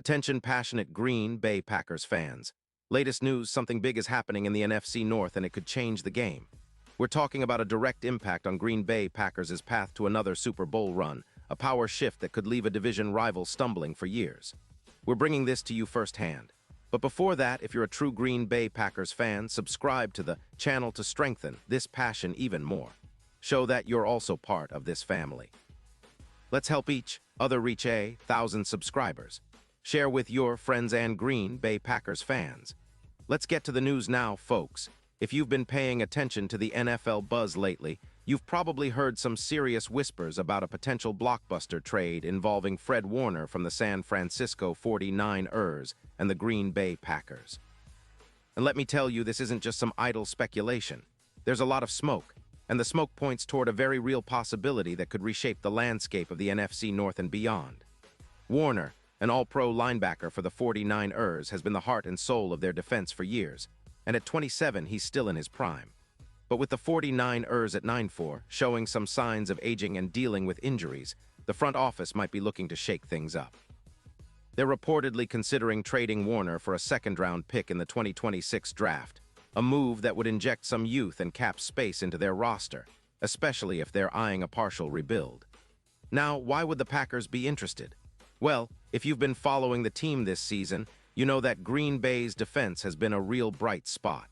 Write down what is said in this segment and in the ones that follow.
Attention passionate Green Bay Packers fans. Latest news, something big is happening in the NFC North and it could change the game. We're talking about a direct impact on Green Bay Packers' path to another Super Bowl run, a power shift that could leave a division rival stumbling for years. We're bringing this to you firsthand. But before that, if you're a true Green Bay Packers fan, subscribe to the channel to strengthen this passion even more. Show that you're also part of this family. Let's help each other reach 1,000 subscribers. Share with your friends and Green Bay Packers fans. Let's get to the news now, folks. If you've been paying attention to the NFL buzz lately, you've probably heard some serious whispers about a potential blockbuster trade involving Fred Warner from the San Francisco 49ers and the Green Bay Packers. And let me tell you, this isn't just some idle speculation. There's a lot of smoke, and the smoke points toward a very real possibility that could reshape the landscape of the NFC North and beyond. Warner, an all-pro linebacker for the 49ers, has been the heart and soul of their defense for years, and at 27, he's still in his prime. But with the 49ers at 9-4 showing some signs of aging and dealing with injuries, the front office might be looking to shake things up. They're reportedly considering trading Warner for a second-round pick in the 2026 draft, a move that would inject some youth and cap space into their roster, especially if they're eyeing a partial rebuild. Now, why would the Packers be interested? Well, if you've been following the team this season, you know that Green Bay's defense has been a real bright spot.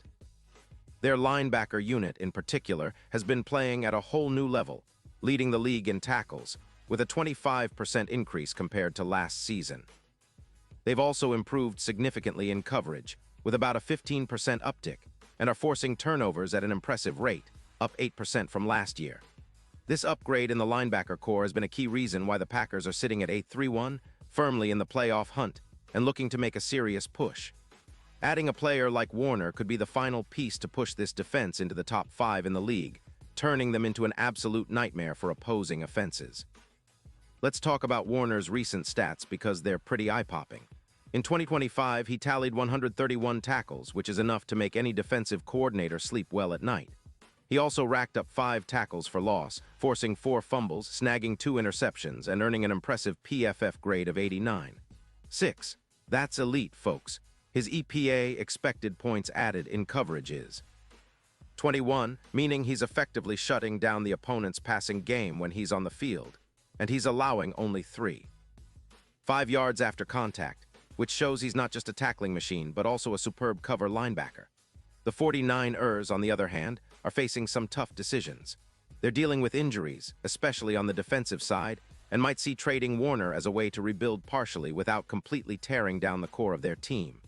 Their linebacker unit, in particular, has been playing at a whole new level, leading the league in tackles, with a 25% increase compared to last season. They've also improved significantly in coverage, with about a 15% uptick, and are forcing turnovers at an impressive rate, up 8% from last year. This upgrade in the linebacker core has been a key reason why the Packers are sitting at 8-3-1, firmly in the playoff hunt, and looking to make a serious push. Adding a player like Warner could be the final piece to push this defense into the top 5 in the league, turning them into an absolute nightmare for opposing offenses. Let's talk about Warner's recent stats because they're pretty eye-popping. In 2025, he tallied 131 tackles, which is enough to make any defensive coordinator sleep well at night. He also racked up 5 tackles for loss, forcing 4 fumbles, snagging 2 interceptions, and earning an impressive PFF grade of 89.6. That's elite, folks. His EPA, expected points added in coverage, is 21, meaning he's effectively shutting down the opponent's passing game when he's on the field, and he's allowing only 3. 5 yards after contact, which shows he's not just a tackling machine, but also a superb cover linebacker. The 49ers, on the other hand, are facing some tough decisions. They're dealing with injuries, especially on the defensive side, and might see trading Warner as a way to rebuild partially without completely tearing down the core of their team.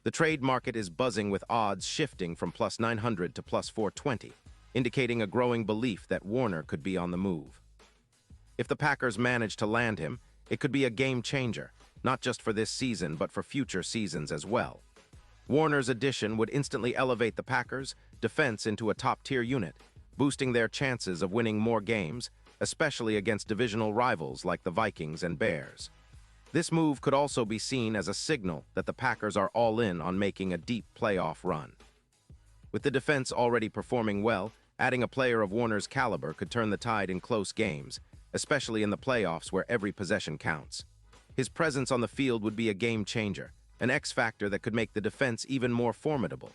The trade market is buzzing with odds shifting from plus 900 to plus 420, indicating a growing belief that Warner could be on the move. If the Packers manage to land him, it could be a game changer, not just for this season but for future seasons as well. Warner's addition would instantly elevate the Packers' defense into a top-tier unit, boosting their chances of winning more games, especially against divisional rivals like the Vikings and Bears. This move could also be seen as a signal that the Packers are all in on making a deep playoff run. With the defense already performing well, adding a player of Warner's caliber could turn the tide in close games, especially in the playoffs where every possession counts. His presence on the field would be a game changer, an X-factor that could make the defense even more formidable.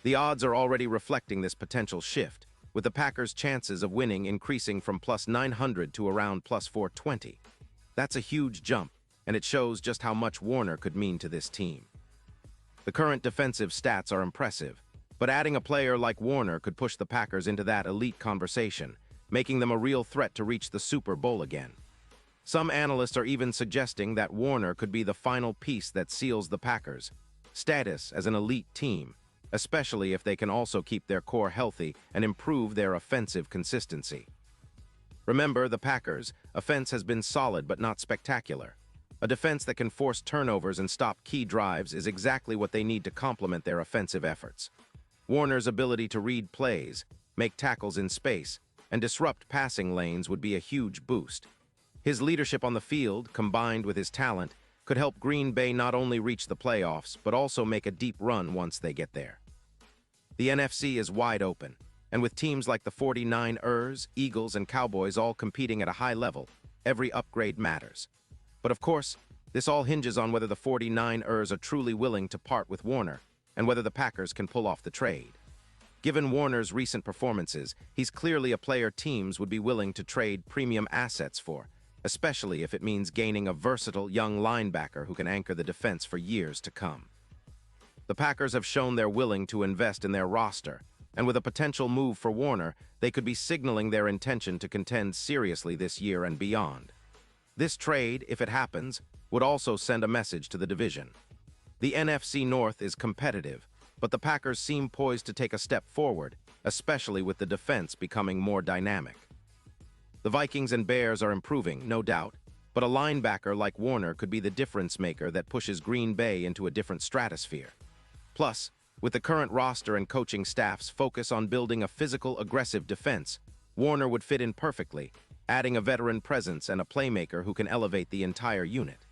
The odds are already reflecting this potential shift, with the Packers' chances of winning increasing from plus 900 to around plus 420. That's a huge jump, and it shows just how much Warner could mean to this team. The current defensive stats are impressive, but adding a player like Warner could push the Packers into that elite conversation, making them a real threat to reach the Super Bowl again. Some analysts are even suggesting that Warner could be the final piece that seals the Packers' status as an elite team, especially if they can also keep their core healthy and improve their offensive consistency. Remember, the Packers' offense has been solid but not spectacular. A defense that can force turnovers and stop key drives is exactly what they need to complement their offensive efforts. Warner's ability to read plays, make tackles in space, and disrupt passing lanes would be a huge boost. His leadership on the field, combined with his talent, could help Green Bay not only reach the playoffs, but also make a deep run once they get there. The NFC is wide open, and with teams like the 49ers, Eagles, and Cowboys all competing at a high level, every upgrade matters. But of course, This all hinges on whether the 49ers are truly willing to part with Warner and whether the Packers can pull off the trade. Given Warner's recent performances, he's clearly a player teams would be willing to trade premium assets for, especially if it means gaining a versatile young linebacker who can anchor the defense for years to come. The Packers have shown they're willing to invest in their roster, and with a potential move for Warner, they could be signaling their intention to contend seriously this year and beyond. This trade, if it happens, would also send a message to the division. The NFC North is competitive, but the Packers seem poised to take a step forward, especially with the defense becoming more dynamic. The Vikings and Bears are improving, no doubt, but a linebacker like Warner could be the difference maker that pushes Green Bay into a different stratosphere. Plus, with the current roster and coaching staff's focus on building a physical, aggressive defense, Warner would fit in perfectly, adding a veteran presence and a playmaker who can elevate the entire unit.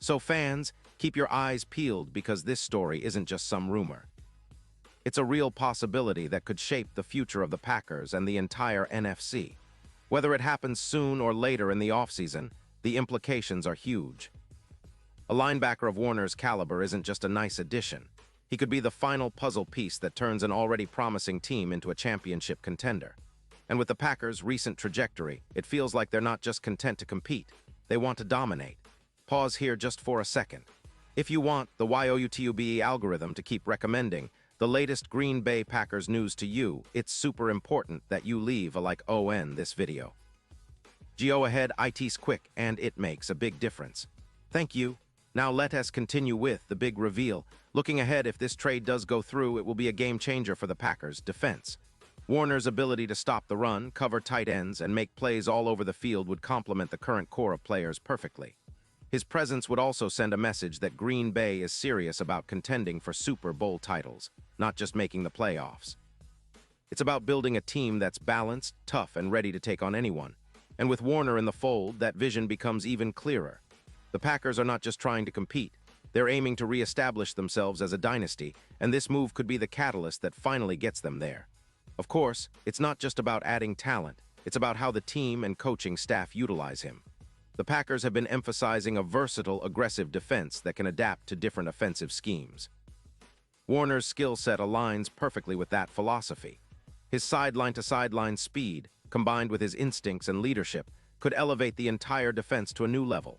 So fans, keep your eyes peeled because this story isn't just some rumor. It's a real possibility that could shape the future of the Packers and the entire NFC. Whether it happens soon or later in the offseason, the implications are huge. A linebacker of Warner's caliber isn't just a nice addition. He could be the final puzzle piece that turns an already promising team into a championship contender. And with the Packers' recent trajectory, it feels like they're not just content to compete, they want to dominate. Pause here just for a second. If you want the YOUTUBE algorithm to keep recommending the latest Green Bay Packers news to you, it's super important that you leave a like on this video. Go ahead, it's quick and it makes a big difference. Thank you. Now let us continue with the big reveal. Looking ahead, if this trade does go through, it will be a game changer for the Packers' defense. Warner's ability to stop the run, cover tight ends, and make plays all over the field would complement the current core of players perfectly. His presence would also send a message that Green Bay is serious about contending for Super Bowl titles, not just making the playoffs. It's about building a team that's balanced, tough, and ready to take on anyone. And with Warner in the fold, that vision becomes even clearer. The Packers are not just trying to compete. They're aiming to re-establish themselves as a dynasty, and this move could be the catalyst that finally gets them there. Of course, it's not just about adding talent. It's about how the team and coaching staff utilize him. The Packers have been emphasizing a versatile, aggressive defense that can adapt to different offensive schemes. Warner's skill set aligns perfectly with that philosophy. His sideline-to-sideline speed, combined with his instincts and leadership, could elevate the entire defense to a new level.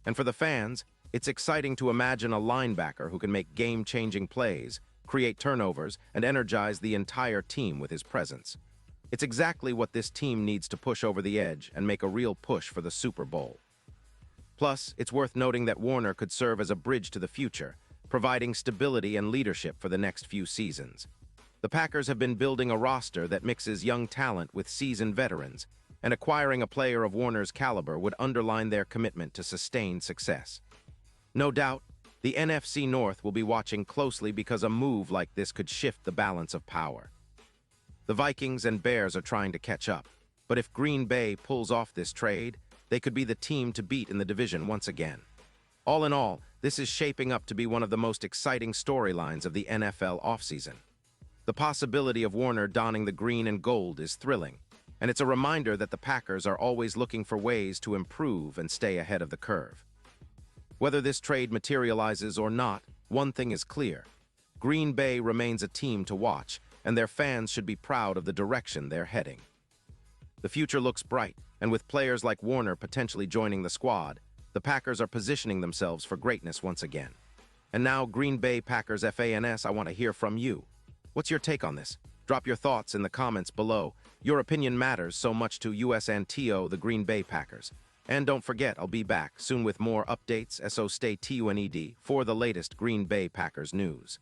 And for the fans, it's exciting to imagine a linebacker who can make game-changing plays, create turnovers, and energize the entire team with his presence. It's exactly what this team needs to push over the edge and make a real push for the Super Bowl. Plus, it's worth noting that Warner could serve as a bridge to the future, providing stability and leadership for the next few seasons. The Packers have been building a roster that mixes young talent with seasoned veterans, and acquiring a player of Warner's caliber would underline their commitment to sustained success. No doubt, the NFC North will be watching closely because a move like this could shift the balance of power. The Vikings and Bears are trying to catch up, but if Green Bay pulls off this trade, they could be the team to beat in the division once again. All in all, this is shaping up to be one of the most exciting storylines of the NFL offseason. The possibility of Warner donning the green and gold is thrilling, and it's a reminder that the Packers are always looking for ways to improve and stay ahead of the curve. Whether this trade materializes or not, one thing is clear. Green Bay remains a team to watch, and their fans should be proud of the direction they're heading. The future looks bright, and with players like Warner potentially joining the squad, the Packers are positioning themselves for greatness once again. And now, Green Bay Packers fans, I want to hear from you. What's your take on this? Drop your thoughts in the comments below. Your opinion matters so much to US and TO, the Green Bay Packers. And don't forget, I'll be back soon with more updates, so stay tuned for the latest Green Bay Packers news.